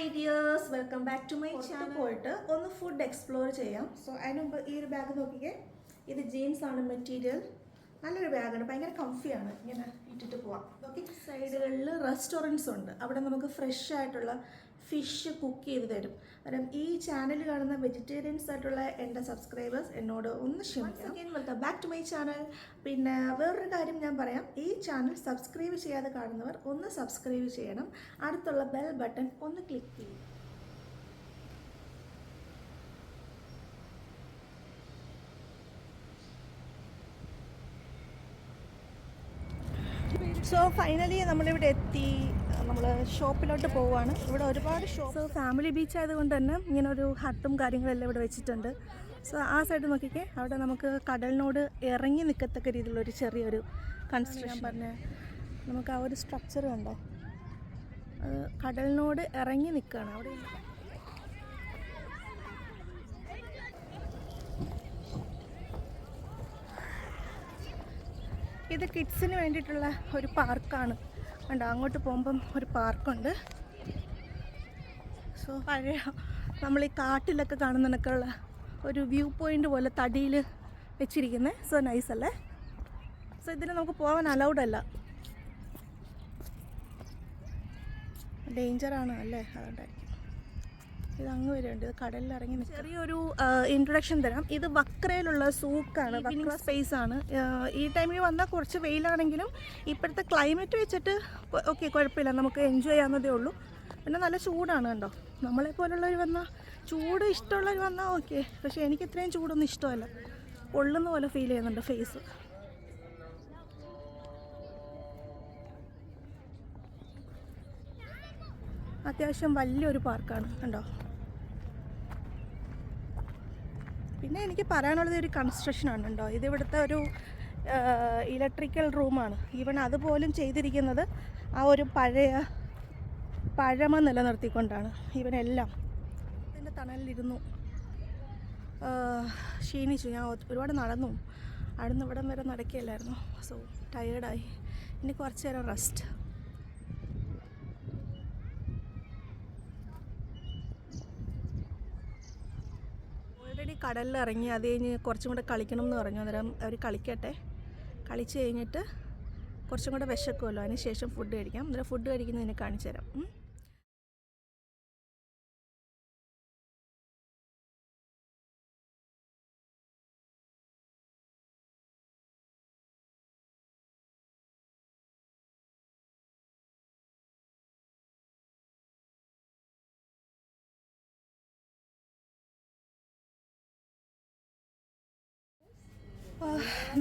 Hi dears, welcome back to my channel. പോയിട്ട് ഒന്ന് food explore ചെയ്യാം. സോ അതിന് മുമ്പ് ഈ ഒരു ബാഗ് നോക്കിക്കേ. ഇത് ജീൻസ് ആണ് മെറ്റീരിയൽ. നല്ലൊരു ബാഗാണ്, ഭയങ്കര കംഫിയാണ്. ഇങ്ങനെ ഇട്ടിട്ട് പോവാം. ഓക്കെ, സൈഡുകളിൽ റെസ്റ്റോറൻറ്റ്സ് ഉണ്ട്. അവിടെ നമുക്ക് ഫ്രഷ് ആയിട്ടുള്ള ഫിഷ് കുക്ക് ചെയ്ത് തരും. കാരണം ഈ ചാനൽ കാണുന്ന വെജിറ്റേറിയൻസ് ആയിട്ടുള്ള എൻ്റെ സബ്സ്ക്രൈബേഴ്സ് എന്നോട് ഒന്ന് ക്ഷമിക്കണം. Welcome back to my channel. പിന്നെ വേറൊരു കാര്യം ഞാൻ പറയാം, ഈ ചാനൽ സബ്സ്ക്രൈബ് ചെയ്യാതെ കാണുന്നവർ ഒന്ന് സബ്സ്ക്രൈബ് ചെയ്യണം. അടുത്തുള്ള ബെൽ ബട്ടൺ ഒന്ന് ക്ലിക്ക് ചെയ്യും. സോ ഫൈനലി നമ്മളിവിടെ എത്തി. നമ്മൾ ഷോപ്പിലോട്ട് പോവുകയാണ്. ഇവിടെ ഒരുപാട് ഷോപ്പ്. ഫാമിലി ബീച്ച് ആയതുകൊണ്ട് തന്നെ ഇങ്ങനെ ഒരു ഹട്ടും കാര്യങ്ങളെല്ലാം ഇവിടെ വെച്ചിട്ടുണ്ട്. സോ ആ സൈഡ് നോക്കിക്കേ, അവിടെ നമുക്ക് കടലിനോട് ഇറങ്ങി നിൽക്കത്തക്ക രീതിയിലുള്ളൊരു ചെറിയൊരു കൺസ്ട്രക്ഷൻ പറഞ്ഞ നമുക്ക് ആ ഒരു സ്ട്രക്ചർ കണ്ടോ, അത് കടലിനോട് ഇറങ്ങി നിൽക്കുകയാണ് അവിടെ. ഇത് കിഡ്സിന് വേണ്ടിയിട്ടുള്ള ഒരു പാർക്കാണ്. കണ്ടോ, അങ്ങോട്ട് പോകുമ്പം ഒരു പാർക്കുണ്ട്. സോ പഴയ നമ്മൾ ഈ കാട്ടിലൊക്കെ കാണുന്നതിനൊക്കെയുള്ള ഒരു വ്യൂ പോയിൻ്റ് പോലെ തടിയിൽ വെച്ചിരിക്കുന്നത്. സോ നൈസ് അല്ലേ. സോ ഇതിന് നമുക്ക് പോകാൻ അലൗഡ് അല്ല, ഡേഞ്ചറാണ് അല്ലേ, അതുകൊണ്ടായിരിക്കും. ഇത് അങ്ങ് വരുന്നുണ്ട്, ഇത് കടലിൽ ഇറങ്ങി. ചെറിയൊരു ഇൻട്രൊഡക്ഷൻ തരാം. ഇത് വക്രയിലുള്ള സൂക്കാണ്, വക്ര സ്പേസ് ആണ്. ഈ ടൈമിൽ വന്നാൽ കുറച്ച് വെയിലാണെങ്കിലും ഇപ്പോഴത്തെ ക്ലൈമറ്റ് വെച്ചിട്ട് ഓക്കെ, കുഴപ്പമില്ല, നമുക്ക് എൻജോയ് ചെയ്യാവുന്നതേ ഉള്ളൂ. പിന്നെ നല്ല ചൂടാണ് കണ്ടോ. നമ്മളെപ്പോലുള്ളവർ വന്നാൽ, ചൂട് ഇഷ്ടമുള്ളവർ വന്നാൽ ഓക്കെ, പക്ഷേ എനിക്ക് ഇത്രയും ചൂടൊന്നും ഇഷ്ടമല്ല. പൊള്ളുന്ന പോലെ ഫീൽ ചെയ്യുന്നുണ്ട് ഫേസ്. അത്യാവശ്യം വലിയൊരു പാർക്കാണ് കണ്ടോ. പിന്നെ എനിക്ക് പറയാനുള്ളത് ഒരു കൺസ്ട്രക്ഷനാണ് കേട്ടോ. ഇത് ഇവിടുത്തെ ഒരു ഇലക്ട്രിക്കൽ റൂമാണ്. ഈവൻ അതുപോലും ചെയ്തിരിക്കുന്നത് ആ ഒരു പഴമ നിലനിർത്തിക്കൊണ്ടാണ്. ഈവനെല്ലാം ഇതിൻ്റെ തണലിലിരുന്നു ക്ഷീണിച്ചു. ഞാൻ ഒരുപാട് നടന്നു, അവിടുന്ന് ഇവിടം വരെ നടക്കുകയല്ലായിരുന്നു. സോ ടയേർഡായി. ഇനി കുറച്ച് നേരം റെസ്റ്റ്. കടലിൽ ഇറങ്ങി, അത് കഴിഞ്ഞ് കുറച്ചും കൂടെ കളിക്കണം എന്ന് പറഞ്ഞു. അന്നേരം അവർ കളിക്കട്ടെ, കളിച്ച് കഴിഞ്ഞിട്ട് കുറച്ചും കൂടെ വിശക്കുമല്ലോ, അതിന് ശേഷം ഫുഡ് കഴിക്കാം. അന്നേരം ഫുഡ് കഴിക്കുന്നതിനെ കാണിച്ചു തരാം.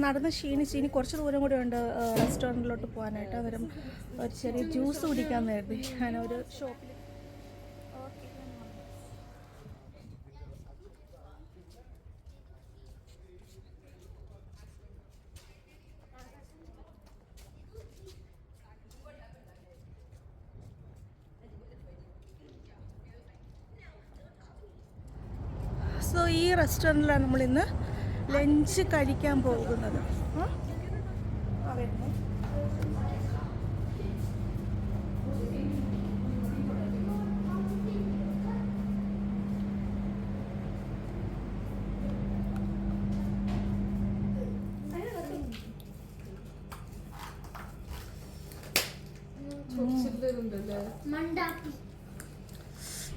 നടന്ന് ക്ഷീണിച്ച് ഇനി കുറച്ച് ദൂരം കൂടെ ഉണ്ട് റെസ്റ്റോറൻറ്റിലോട്ട് പോകാനായിട്ട്. അന്നേരം ഒരു ചെറിയ ജ്യൂസ് കുടിക്കാമെന്ന് കരുതി ഞാൻ ഒരു ഷോപ്പിൽ. സോ ഈ റെസ്റ്റോറൻറ്റിലാണ് നമ്മളിന്ന് ലഞ്ച് കഴിക്കാൻ പോകുന്നത്.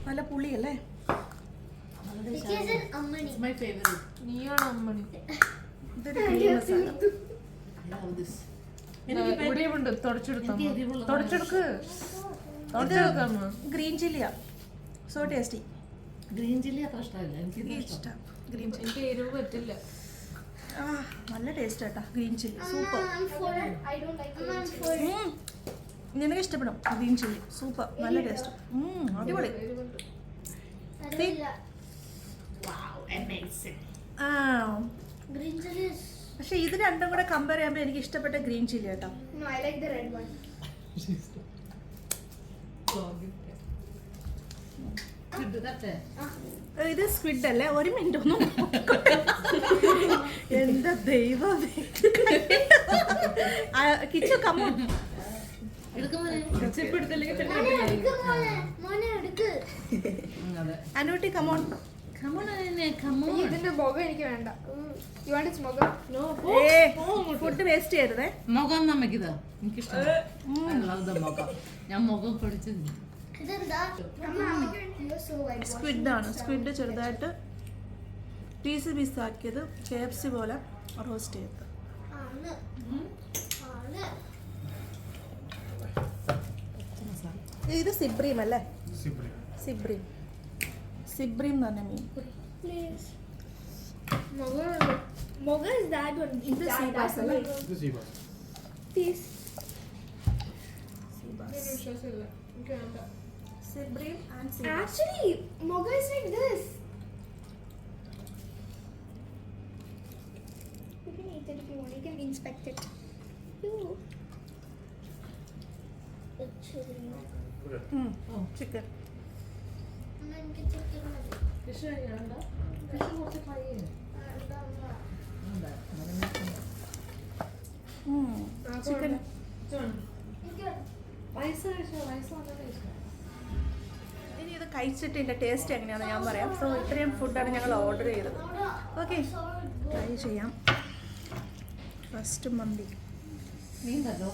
നല്ല പുളിയല്ലേ. My favorite. Neon Ammani. Green ചില്ലിയാ, സോ ടേസ്റ്റി. ഗ്രീൻ ചില്ലി അത്ര ഇഷ്ടമല്ല, എനിക്ക് ഇഷ്ടം ഗ്രീൻ ചില്ലി. എനിക്ക് എരിവ് പറ്റില്ല. നല്ല ടേസ്റ്റ് ആട്ടാ ഗ്രീൻ ചില്ലി, സൂപ്പർ. നിനക്ക് ഇഷ്ടപ്പെടും ഗ്രീൻ ചില്ലി, സൂപ്പർ, നല്ല ടേസ്റ്റ്, അടിപൊളി. പക്ഷെ ഇത് രണ്ടും കൂടെ കമ്പയർ ചെയ്യുമ്പോൾ എനിക്ക് ഇഷ്ടപ്പെട്ട ഗ്രീൻ ചില്ലി കേട്ടോ. ഇത് സ്ക്വിഡ് അല്ലേ? ഒരു മിനിറ്റ് ഒന്നും. എന്താ ദൈവമേ, കിച്ചു കമ്മ. അനുട്ടി കമോൺ. ഇതിന്റെ മുഖം എനിക്ക് വേണ്ട. You want its മുഖം? ഫുഡ് വേസ്റ്റ് ചെയ്യരുതേ. മുഖം നമുക്കിതാ എനിക്കിഷ്ടം മുഖം. ഞാൻ മുഖം പൊടിച്ച് സ്ക്വിഡ് ആണ്. സ്ക്വിഡ് ചെറുതായിട്ട് പീസ് ആക്കിയത്, KFC പോലെ റോസ്റ്റ് ചെയ്തത്. ഇത് സിബ്രീം അല്ലേ? സിബ്രീം എന്ന് പറഞ്ഞ മീൻ. മുഖം is that one. ഇത് സീ ബാസ് അല്ലേ? This. Sea bream and sea bass. Actually, മുഖം is like this. You can eat it if you want. You can inspect it. Ew. Chicken. Fish കഴിയാണ്ട ഫിഷ് കുറച്ച് ഫ്രൈ ചെയ്യും. ചിക്കൻ റൈസ് കഴിച്ചോ? Rice നല്ല taste. ഇനി ഇത് കഴിച്ചിട്ട് ഇതിൻ്റെ ടേസ്റ്റ് എങ്ങനെയാണെന്ന് ഞാൻ പറയാം. സോ ഇത്രയും ഫുഡാണ് ഞങ്ങൾ ഓർഡർ ചെയ്തത്. ഓക്കെ, ട്രൈ ചെയ്യാം. ഫസ്റ്റ് മന്തി. മീൻ തല്ലോ.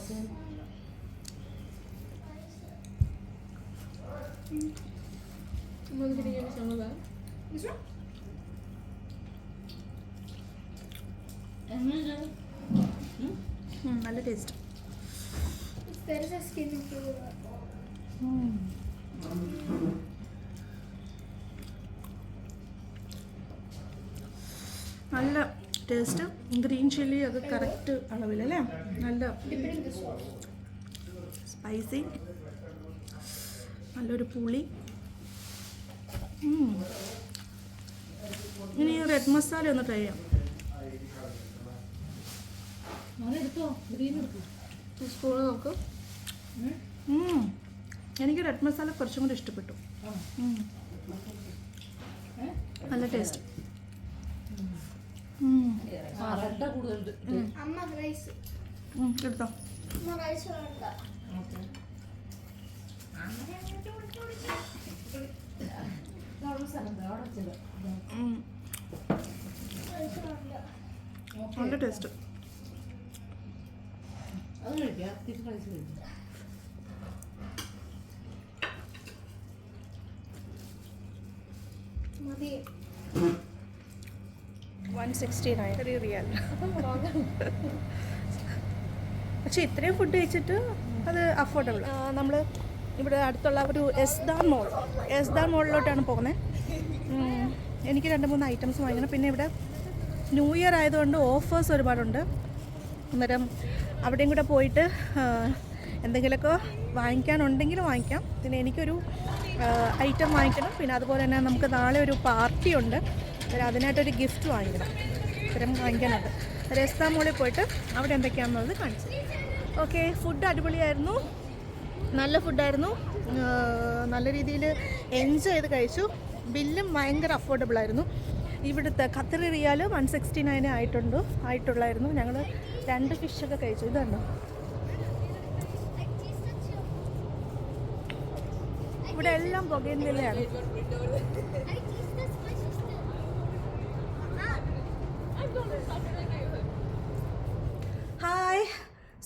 This one? നല്ല taste. There is a skin included. നല്ല ടേസ്റ്റ്. ഗ്രീൻ ചില്ലി അത് കറക്റ്റ് അളവിലല്ലേ? നല്ല സ്പൈസി, നല്ലൊരു പുളി. ഇനി റെഡ് മസാല ഒന്ന് ട്രൈ ചെയ്യാം. എടുത്തോ, ഗ്രീൻ എടുത്തു. സ്പൂൺ നോക്ക്. എനിക്ക് റെഡ് മസാല കുറച്ചും കൂടി ഇഷ്ടപ്പെട്ടു. നല്ല ടേസ്റ്റ്. റെഡ് കൂടുതൽ അമ്മ റൈസ്. എടുത്തോ. അമ്മ റൈസ് വേണ്ട. നല്ല ടേസ്റ്റ്. അത് കഴിക്കാം. തിരിച്ച് റൈസ് കഴിക്കാം. മതി. 169 റിയാൽ. പക്ഷെ ഇത്രയും ഫുഡ് കഴിച്ചിട്ട് അത് അഫോർഡബിൾ. നമ്മൾ ഇവിടെ അടുത്തുള്ള ഒരു എസ്ദാൻ മോളിലോട്ടാണ് പോകുന്നത്. എനിക്ക് 2-3 ഐറ്റംസ് വാങ്ങിക്കണം. പിന്നെ ഇവിടെ ന്യൂ ഇയർ ആയതുകൊണ്ട് ഓഫേഴ്സ് ഒരുപാടുണ്ട്. അന്നേരം അവിടെയും കൂടെ പോയിട്ട് എന്തെങ്കിലുമൊക്കെ വാങ്ങിക്കാനുണ്ടെങ്കിൽ വാങ്ങിക്കാം. പിന്നെ എനിക്കൊരു ഐറ്റം വാങ്ങിക്കണം. പിന്നെ അതുപോലെ തന്നെ നമുക്ക് നാളെ ഒരു പാർട്ടി ഉണ്ട്. അന്നേരം അതിനായിട്ടൊരു ഗിഫ്റ്റ് വാങ്ങിക്കണം. ഇത്തരം വാങ്ങിക്കാനുണ്ട്. രസ്താ മോളിൽ പോയിട്ട് അവിടെ എന്തൊക്കെയാണെന്നുള്ളത് കാണിച്ചു. ഓക്കെ, ഫുഡ് അടിപൊളിയായിരുന്നു. നല്ല ഫുഡായിരുന്നു. നല്ല രീതിയിൽ എൻജോയ് ചെയ്ത് കഴിച്ചു. ബില്ലും ഭയങ്കര അഫോർഡബിളായിരുന്നു. ഇവിടുത്തെ ഖത്തർ റിയാൽ 169 ആയിട്ടുള്ളായിരുന്നു. ഞങ്ങൾ 2 ഫിഷൊക്കെ കഴിച്ചു. ഇതുണ്ടോ, ഇവിടെ എല്ലാം പുകയും വിലയാണ്. ഹായ്.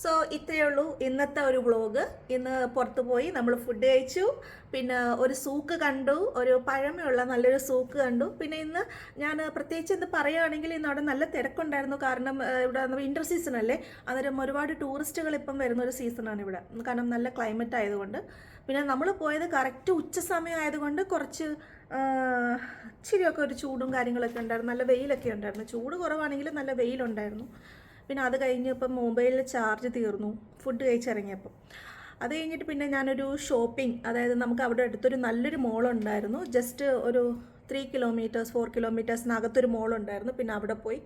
സോ ഇത്രയേ ഉള്ളൂ ഇന്നത്തെ ഒരു വ്ളോഗ്. ഇന്ന് പുറത്ത് പോയി നമ്മൾ ഫുഡ് കഴിച്ചു. പിന്നെ ഒരു സൂക്ക് കണ്ടു, ഒരു പഴമയുള്ള നല്ലൊരു സൂക്ക് കണ്ടു. പിന്നെ ഇന്ന് ഞാൻ പ്രത്യേകിച്ച് എന്ത് പറയുകയാണെങ്കിൽ ഇന്ന് അവിടെ നല്ല തിരക്കുണ്ടായിരുന്നു. കാരണം ഇവിടെ വിൻ്റർ സീസൺ അല്ലേ, അന്നേരം ഒരുപാട് ടൂറിസ്റ്റുകൾ ഇപ്പം വരുന്ന ഒരു സീസണാണ് ഇവിടെ. കാരണം നല്ല ക്ലൈമറ്റ് ആയതുകൊണ്ട്. പിന്നെ നമ്മൾ പോയത് കറക്റ്റ് ഉച്ച സമയം ആയതുകൊണ്ട് കുറച്ച് ഇച്ചിരിയൊക്കെ ഒരു ചൂടും കാര്യങ്ങളൊക്കെ ഉണ്ടായിരുന്നു. നല്ല വെയിലൊക്കെ ഉണ്ടായിരുന്നു. ചൂട് കുറവാണെങ്കിലും നല്ല വെയിലുണ്ടായിരുന്നു. പിന്നെ അത് കഴിഞ്ഞ് ഇപ്പം മൊബൈലിൽ ചാർജ് തീർന്നു ഫുഡ് കഴിച്ചിറങ്ങിയപ്പം. അത് കഴിഞ്ഞിട്ട് പിന്നെ ഞാനൊരു ഷോപ്പിംഗ്, അതായത് നമുക്ക് അവിടെ അടുത്തൊരു നല്ലൊരു മോളുണ്ടായിരുന്നു. ജസ്റ്റ് ഒരു 3 കിലോമീറ്റേഴ്സ് 4 കിലോമീറ്റേഴ്സിനകത്തൊരു മോളുണ്ടായിരുന്നു. പിന്നെ അവിടെ പോയി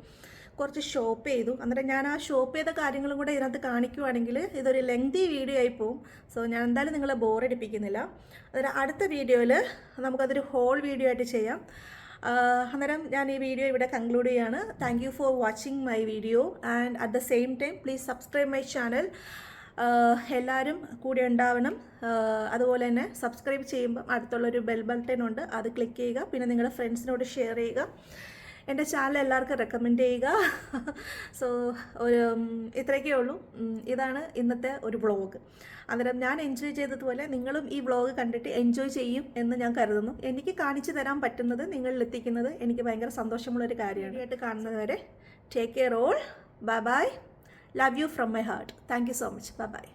കുറച്ച് ഷോപ്പ് ചെയ്തു. അന്നേരം ഞാൻ ആ ഷോപ്പ് ചെയ്ത കാര്യങ്ങളും കൂടെ ഇതിനകത്ത് കാണിക്കുവാണെങ്കിൽ ഇതൊരു ലെങ്തി വീഡിയോ ആയി പോവും. സോ ഞാൻ എന്തായാലും നിങ്ങളെ ബോറടിപ്പിക്കുന്നില്ല. അന്നേരം അടുത്ത വീഡിയോയിൽ നമുക്കതൊരു ഹോൾ വീഡിയോ ആയിട്ട് ചെയ്യാം. അന്നേരം ഞാൻ ഈ വീഡിയോ ഇവിടെ കൺക്ലൂഡ് ചെയ്യാണ്. Thank you for watching my video and at the same time please subscribe my channel എല്ലാവരും കൂടെ ഉണ്ടാവണം. അതുപോലെ തന്നെ സബ്സ്ക്രൈബ് ചെയ്യുമ്പം അടുത്തുള്ളൊരു ബെൽ ബട്ടൺ ഉണ്ട്, അത് ക്ലിക്ക് ചെയ്യുക. പിന്നെ നിങ്ങളുടെ ഫ്രണ്ട്സിനോട് ഷെയർ ചെയ്യുക. എൻ്റെ ചാനൽ എല്ലാവർക്കും റെക്കമെൻഡ് ചെയ്യുക. സോ ഇത്രയൊക്കെ ഉള്ളൂ. ഇതാണ് ഇന്നത്തെ ഒരു വ്ളോഗ്. അന്നേരം ഞാൻ എൻജോയ് ചെയ്തതുപോലെ നിങ്ങളും ഈ വ്ളോഗ് കണ്ടിട്ട് എൻജോയ് ചെയ്യും എന്ന് ഞാൻ കരുതുന്നു. എനിക്ക് കാണിച്ചു തരാൻ പറ്റുന്നത് നിങ്ങളിൽ എത്തിക്കുന്നത് എനിക്ക് ഭയങ്കര സന്തോഷമുള്ളൊരു കാര്യമാണ്. ആയിട്ട് കാണുന്നത് വരെ take care all. Bye bye. Love you from my heart. Thank you so much. Bye bye.